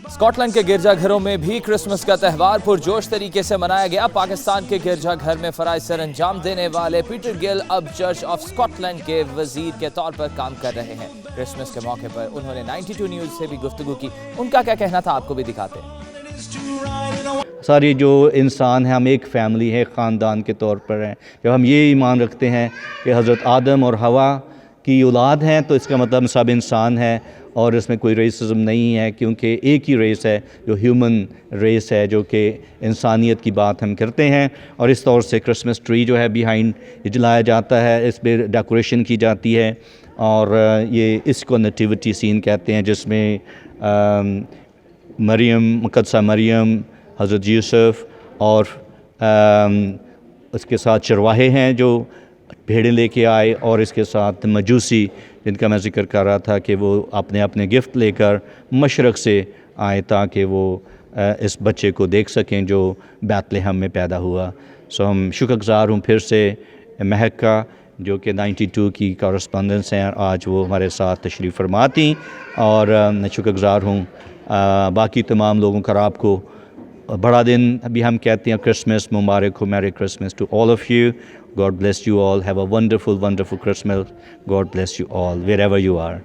Scott land کے گرجا گھروں میں بھی کرسمس کا تہوار پرجوش طریقے سے منایا گیا۔ پاکستان کے گرجا گھر میں فرائض سر انجام دینے والے پیٹر گل اب چرچ آف اسکاٹ لینڈ کے وزیر کے طور پر کام کر رہے ہیں۔ کرسمس کے موقع پر انہوں نے 92 نیوز سے بھی گفتگو کی۔ ان کا کیا کہنا تھا آپ کو بھی دکھاتے ہیں۔ ساری جو انسان ہے، ہم ایک فیملی ہے، خاندان کے طور پر ہیں۔ جب ہم یہ ایمان رکھتے ہیں کہ حضرت آدم اور حوا کی اولاد ہیں تو اس کا مطلب سب انسان ہے اور اس میں کوئی ریسزم نہیں ہے، کیونکہ ایک ہی ریس ہے جو ہیومن ریس ہے، جو کہ انسانیت کی بات ہم کرتے ہیں۔ اور اس طور سے کرسمس ٹری جو ہے بیہائنڈ یہ جلایا جاتا ہے، اس پہ ڈیکوریشن کی جاتی ہے، اور یہ اس کو نیٹیوٹی سین کہتے ہیں، جس میں مریم، مقدسہ مریم، حضرت یوسف اور اس کے ساتھ چرواہے ہیں جو بھیڑیں لے کے آئے، اور اس کے ساتھ مجوسی جن کا میں ذکر کر رہا تھا کہ وہ اپنے اپنے گفٹ لے کر مشرق سے آئے تاکہ وہ اس بچے کو دیکھ سکیں جو بیت لحم میں پیدا ہوا۔ سو ہم شکر گزار ہوں پھر سے مہک کا، جو کہ 92 کی کورسپونڈنس ہیں، آج وہ ہمارے ساتھ تشریف فرما تھیں، اور میں شکر گزار ہوں باقی تمام لوگوں کا۔ آپ کو بڑا دن ابھی ہم کہتے ہیں کرسمس مبارک ہو، merry Christmas to all of you. God bless you all. Have a wonderful, wonderful Christmas. God bless you all, wherever you are.